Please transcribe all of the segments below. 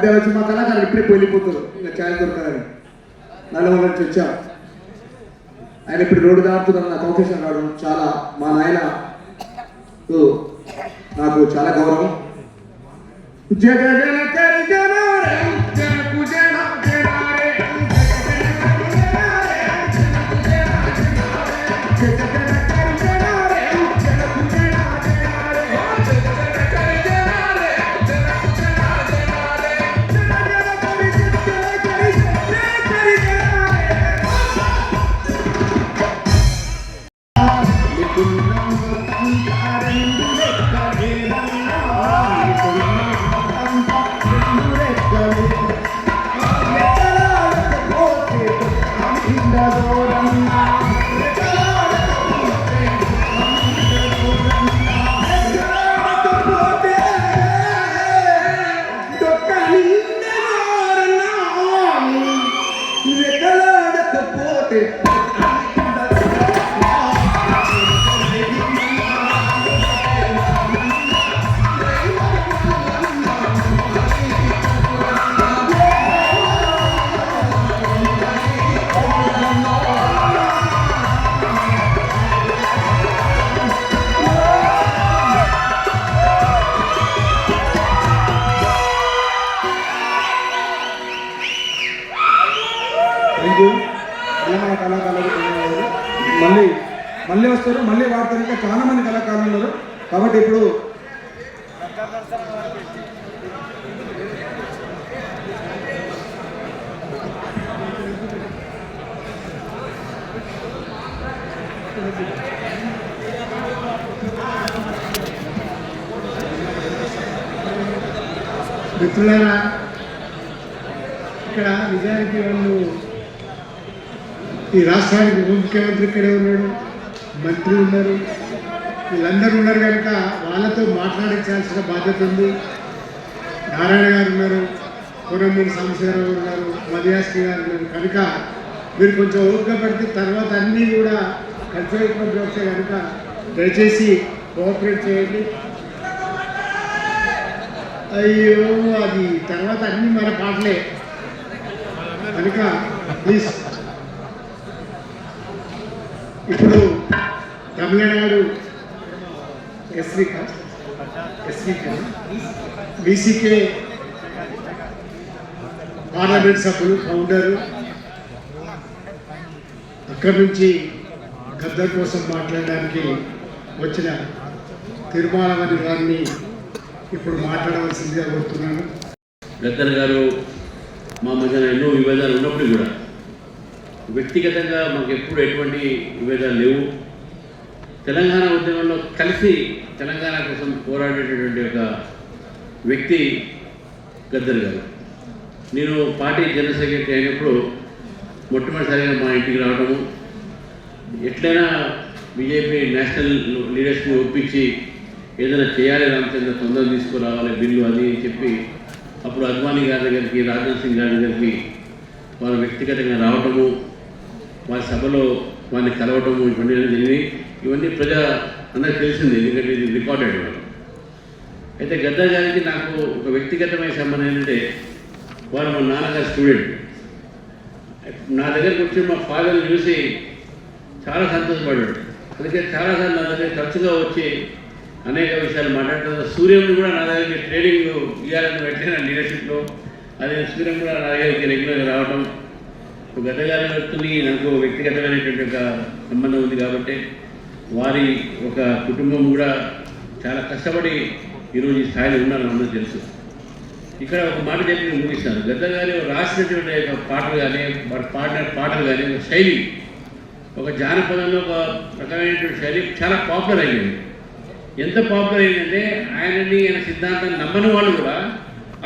మధ్యాహ్నం వచ్చి మా కళాకారులు ఇప్పుడే వెళ్ళిపోతారు, ఇంకా ఛాయ్ దొరకదని నల్లమల నుంచి వచ్చాం. ఆయన ఇప్పుడు రోడ్డు దాటుతున్నారు. నాకు అవకాశం రావడం చాలా, మా నాయన నాకు చాలా గౌరవం. జగ జన కరి జన రే జనకు జన జన రే మళ్ళీ వస్తారు, మళ్ళీ వాడతారు. ఇంకా చాలా మంది కళాకారులు ఉన్నారు. కాబట్టి ఇప్పుడు మిత్రులారా, ఇక్కడ నిజానికి వాళ్ళు ఈ రాష్ట్రానికి ఉప ముఖ్యమంత్రి ఇక్కడే ఉన్నాడు, మంత్రి ఉన్నారు, వీళ్ళందరూ ఉన్నారు కనుక వాళ్ళతో మాట్లాడించాల్సిన బాధ్యత ఉంది. నారాయణ గారు ఉన్నారు, కోరమూరి సాంబశివరావు ఉన్నారు, మధ్యాస్కి గారు ఉన్నారు. కనుక మీరు కొంచెం ఓపిక పడితే తర్వాత అన్నీ కూడా కన్సల్టెంట్ వస్తే కనుక దయచేసి కోఆపరేట్ చేయండి. అయ్యో, అది తర్వాత అన్నీ మన పాటలే కనుక ప్లీజ్. ఇప్పుడు తమిళనాడు బీసీకే పార్లమెంట్ సభ్యులు ఫౌండరు, అక్కడి నుంచి గద్దర్ కోసం మాట్లాడడానికి వచ్చిన తిరుమలవని గారిని ఇప్పుడు మాట్లాడవలసిందిగా కోరుతున్నాను. గద్దర్ గారు మా మధ్యన ఎన్నో విభేదాలు ఉన్నప్పుడు కూడా వ్యక్తిగతంగా మాకు ఎప్పుడు ఎటువంటి విభేదాలు లేవు. తెలంగాణ ఉద్యమంలో కలిసి తెలంగాణ కోసం పోరాడేటటువంటి ఒక వ్యక్తి గద్దర్ గారు. నేను పార్టీ జనరల్ సెక్రటరీ అయినప్పుడు మొట్టమొదటిసారిగా మా ఇంటికి రావడము, ఎట్లయినా బీజేపీ నేషనల్ లీడర్స్ని ఒప్పించి ఏదైనా చేయాలి, రామచంద్ర తొందరగా తీసుకురావాలి బిల్లు అది అని చెప్పి అప్పుడు అద్వానీ గారి దగ్గరికి, రాజ్నాథ్ సింగ్ గారి దగ్గరికి వారు వ్యక్తిగతంగా రావటము, వారి సభలో వారిని కలవటము, ఇవన్నీ జరిగినాయి. ఇవన్నీ అందరికి తెలిసింది, ఎందుకంటే ఇది రికార్డెడ్ వాళ్ళు. అయితే గద్దర్ గారికి నాకు ఒక వ్యక్తిగతమైన సంబంధం ఏంటంటే, వారు మా నాన్నగారి స్టూడెంట్. నా దగ్గరకు వచ్చి మా ఫాదర్ని చూసి చాలా సంతోషపడ్డాడు. అందుకే చాలాసార్లు నా దగ్గర తరచుగా వచ్చి అనేక విషయాలు మాట్లాడుతున్నారు. సూర్యుని కూడా నా దగ్గరికి ట్రేడింగ్ ఇవ్వాలని పెట్టిన లీడర్షిప్లో, అదే సూర్యం కూడా నా దగ్గరికి రెగ్యులర్గా రావటం. గద్దర్ గారి వ్యక్తుని నాకు వ్యక్తిగతమైనటువంటి ఒక సంబంధం ఉంది కాబట్టి వారి ఒక కుటుంబం కూడా చాలా కష్టపడి ఈరోజు ఈ స్థాయిలో ఉన్నారని అందరూ తెలుసు. ఇక్కడ ఒక మాట చెప్పి నేను ముగిస్తాను. గద్దర్ గారు రాసినటువంటి ఒక పాటలు కానీ, వారి పాడిన పాటలు కానీ, ఒక శైలి, ఒక జానపదంలో ఒక రకమైనటువంటి శైలి చాలా పాపులర్ అయ్యింది. ఎంత పాపులర్ అయిందంటే ఆయన సిద్ధాంతాన్ని నమ్మని వాళ్ళు కూడా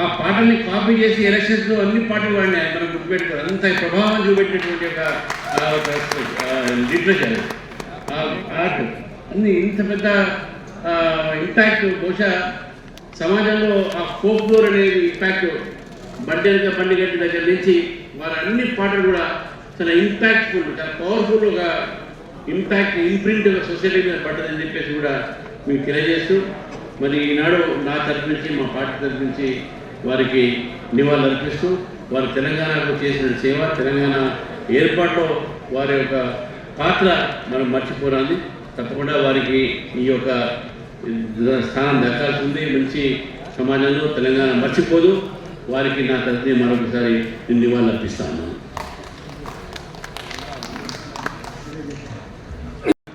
ఆ పాటల్ని కాపీ చేసి ఎలక్షన్స్లో అన్ని పాటలు వాడిని మనం గుర్తుపెట్టుకోవాలి. అంత ప్రభావం చూపెట్టినటువంటి ఒక లిటరేచర్, ఆర్ట్ అన్ని ఇంత పెద్ద ఇంపాక్ట్. బహుశా సమాజంలో ఆ ఫోక్లోర్ అనేది ఇంపాక్ట్ బడ్డెనక పండుగ దగ్గర నుంచి వారి అన్ని పాటలు కూడా చాలా ఇంపాక్ట్ఫుల్, చాలా పవర్ఫుల్ ఒక ఇంపాక్ట్ ఇంప్రింట్ సొసైటీ మీద పడ్డదని చెప్పేసి కూడా మీకు తెలియజేస్తూ, మరి ఈనాడు నా తరఫు నుంచి, మా పార్టీ తరఫు నుంచి వారికి నివాళులర్పిస్తూ వారు తెలంగాణకు చేసిన సేవ, తెలంగాణ ఏర్పాటులో వారి యొక్క పాత్ర మనం మర్చిపోరాంది. తప్పకుండా వారికి ఈ యొక్క స్థానం దక్కాల్సింది. మంచి సమాజంలో తెలంగాణ మర్చిపోదు. వారికి నా తరఫున మరొకసారి నివాళులు అర్పిస్తాను.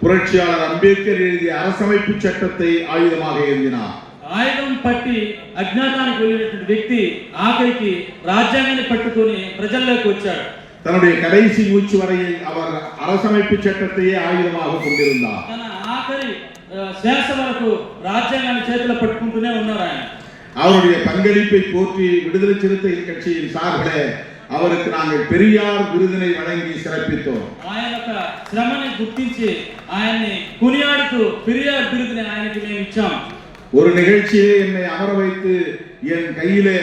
புரட்சியாளர் அம்பேத்கர் எழுதிய அரசமைப்பு சட்டத்தை ஆயுதமாக ஏந்தினார். ఆయుధం పట్టి అజ్ఞాతానికి వెళ్ళినటువంటి వ్యక్తి ఆఖరికి రాజ్యాంగాన్ని పట్టుకొని ప్రజల్లోకి వచ్చాడు. தன்னுடைய கடைசி மூச்சு வரையில் அவர் அரசமைப்பு சட்டத்தையே ஆயுதமாக கொண்டிருந்தார். తన ఆఖరి శ్వాస వరకు రాజ్యాంగాన్ని చేతిలో పట్టుకుంటూనే ఉన్నారు ఆయన. அவருடைய பங்களிப்பை போற்றி விடுதலை சிறுத்தைகள் கட்சியின் சார்பிலே அவருக்கு நாங்கள் பெரியார் விருதினை வழங்கி சிறப்பித்தோம். ఆయన యొక్క శ్రమని గుర్తించి ఆయన్ని కొనియాడుతూ పెరియార్ బిరుదుని ఆయనకి మేము ఇచ్చాం. ஒரு நிகழ்ச்சியிலே என்னை அமர வைத்து என் கையிலே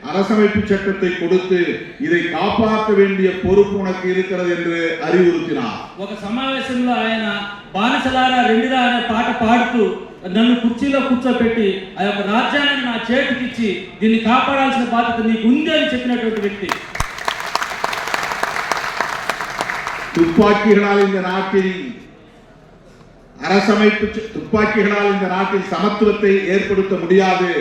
அரசமைப்பு சட்டத்தை கொடுத்து இதை காப்பாற்ற வேண்டிய பொறுப்பு உனக்கு இருக்கிறது என்று அறிவுறுத்தினார். ఒక సమావేశంలో ఆయన బానిసలారా రెండిరా అనే పాట పాడుతూ నన్ను కుర్చీలో కూర్చోబెట్టి ఆ యొక్క రాజ్యాన్ని నా చేతికిచ్చి దీన్ని కాపాడాల్సిన బాధ్యత నీకు ఉంది అని చెప్పినటువంటి వ్యక్తి. துப்பாக்கிகளால் இந்த நாட்டில் துப்பாக்கிகளால் இந்த நாட்டில் சமத்துவத்தை ஏற்படுத்த முடியாது.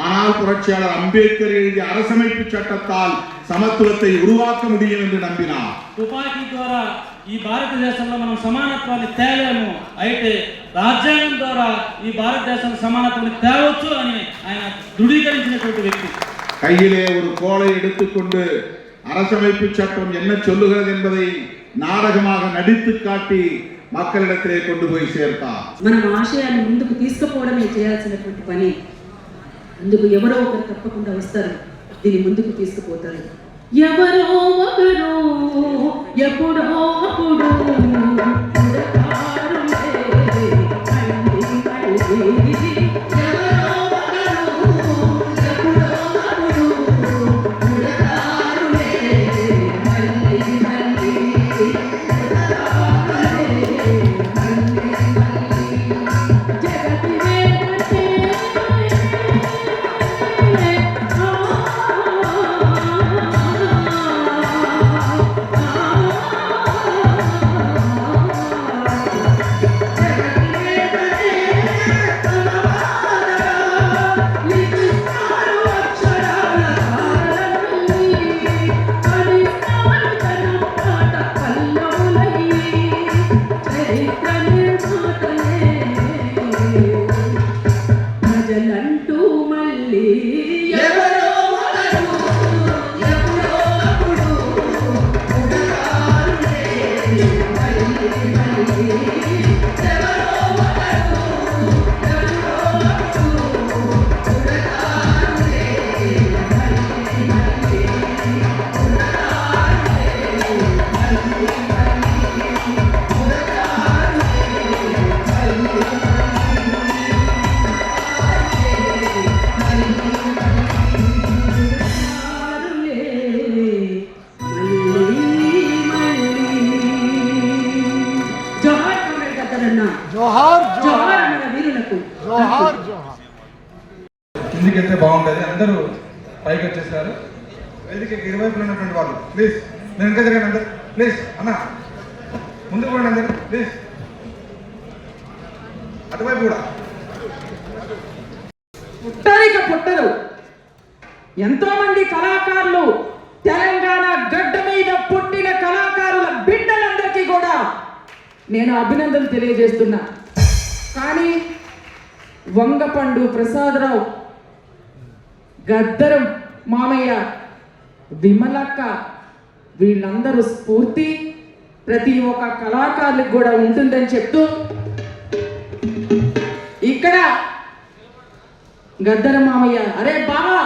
ஆனால் புரட்சியாளர் அம்பேத்கர் எழுதிய அரசமைப்பு சட்டத்தால் சமத்துவத்தை உருவாக்க முடியும் என்று நம்பினார். తుపాకీ ద్వారా ఈ భారతదేశంలో మనం సమానత్వాన్ని తేలేము, అయితే రాజ్యాంగం ద్వారా ఈ భారతదేశంలో సమానత్వాన్ని తేవచ్చు అని ఆయన దృఢీకరించినటువంటి వ్యక్తి. கையிலே ஒரு கோலை எடுத்துக்கொண்டு அரசமைப்பு சட்டம் என்ன சொல்லுகிறது என்பதை నాటకமாக నడిத்து కాటి மக்களிடத்திலே கொண்டு పోయి சேர்తాர். మనం ఆశయాన్ని ముందుకు తీసుకుపోవడమే చేయాల్సినటువంటి పని. అందుకు ఎవరో ఒకరు తప్పకుండా వస్తారు, దీన్ని ముందుకు తీసుకుపోతారు. ఎవరో ఒకరు ఎప్పుడో అప్పుడు కిందికెళ్తే బాగుంటుంది. అందరూ పైకి వచ్చేసారు. వేదికకి ఇరువైపులు ఉన్నటువంటి వాళ్ళు ప్లీజ్ నేను ఇంకా తిరగండి. అందరు ప్లీజ్ అన్న ముందుకు పోండి. అందరు ప్లీజ్ అటువైపు కూడా. పుట్టరిక పుట్టరు. ఎంతో మంది కళాకారులు తెలంగాణ గడ్డ మీద పుట్టిన కళాకారుల బిడ్డలందరికీ కూడా నేను అభినందనలు తెలియజేస్తున్నా. కానీ వంగపండు ప్రసాదరావు, గద్దరం మామయ్య, విమలక్క వీళ్ళందరూ స్ఫూర్తి ప్రతి ఒక్క కళాకారులకు కూడా ఉంటుందని చెప్తూ ఇక్కడ గద్దరం మామయ్య అరే బావా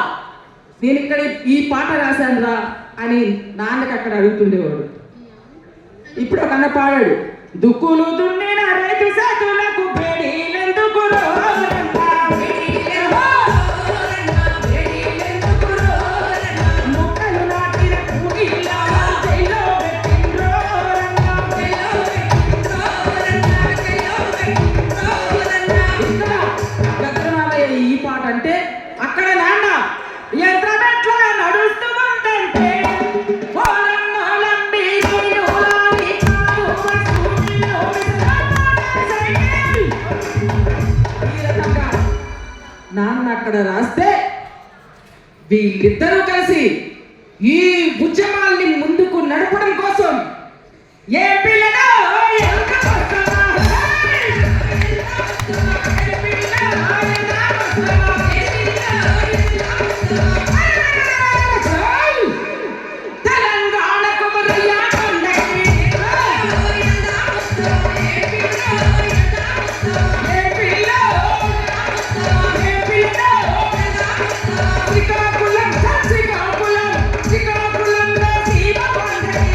నేను ఇక్కడ ఈ పాట రాశాను రా అని నాన్నకి అక్కడ అడుగుతుండేవాడు. ఇప్పుడు ఒక అన్న పాడాడు, దుక్కులు దున్నిన రైతు సాతులకు బేడీలెందుకు మొక్కలు నాటిన కూలీలా జైల్లో పెట్టిండ్రో ఇక్కడ గద్దరమావయ్య ఈ పాట అంటే అక్కడ నాన్న యంత్ర అక్కడ రాస్తే వీళ్ళిద్దరూ కలిసి ఈ ఉద్యమాల్ని ముందుకు నడపడం కోసం ఏ పిల్లడో ఎంత వస్తావా? ఏ పిల్లడో ఎంత వస్తావా? తెలంగాణకు మరయ్యా కొండకి శ్రీకాకుళం శ్రీకాకుళంలో శివ కొండకి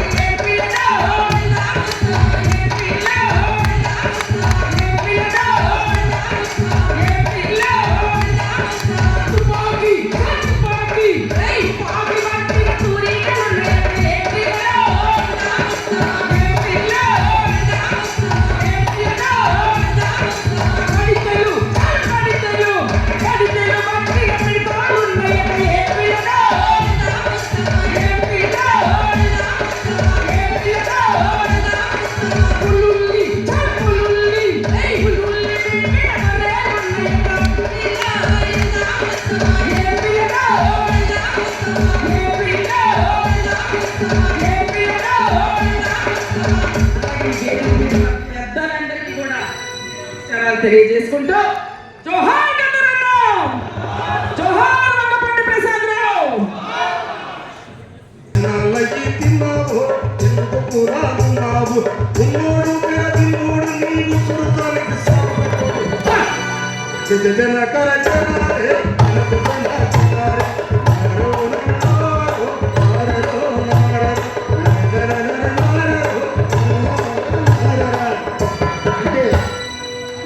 పెద్దలందరికీ కూడా నమస్కారాలు తెలియజేసుకుంటూ జోహార్ గద్దరన్న, జోహార్ వంగపండి ప్రసాద్ రావు.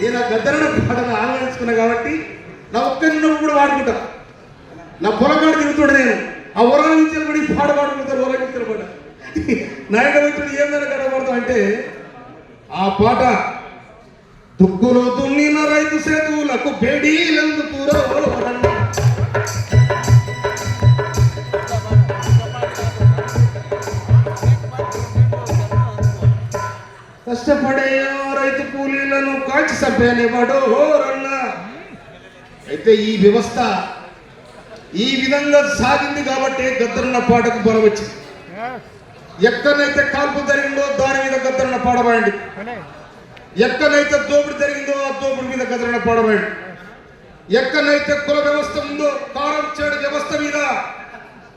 నేను ఆ గద్దరన్న పాటను ఆలోచించుకున్నా కాబట్టి నా ఒక్కరిన్నప్పుడు కూడా వాడుకుంటా. నా పొలగాడు తిరుగుతాడు, నేను ఆ ఉరగించిన కూడా ఈ పాట పాడుకుంటాను. ఉరగించిన పాట నాయకుడు ఏందని కనబడతాం అంటే ఆ పాట దుక్కులో దున్నిన రైతు సేతులకు బేడీలందుకు కష్టపడే రైతు కూలీలను కాల్చి చంపేనివాడు రన్న. అయితే ఈ వ్యవస్థ ఈ విధంగా సాగింది కాబట్టి గద్దరన్న పాటకు బలం వచ్చింది. ఎక్కడైతే కాల్పు జరిగిందో దాని మీద గద్దరన్న పాడబడండి, ఎక్కడైతే దోపిడి జరిగిందో ఆ దోపిడి మీద గద్దరన్న పాడబడండి, ఎక్కడైతే కుల వ్యవస్థ ఉందో కారం చేడు వ్యవస్థ మీద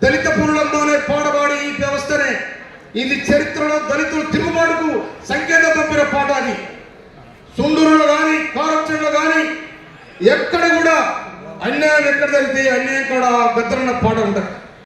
దళిత పురులంలోనే పాడబాడి ఈ వ్యవస్థనే ఇది చరిత్రలో దళితులు తిరుగుబాటుకు సంకేతం పంపిన పాట. అది సుందూరులో కానీ కారంచేడులో కానీ ఎక్కడ కూడా అన్యాయం ఎక్కడ జరిగితే అన్యాయం కూడా గద్దరన్న పాట ఉంటుంది.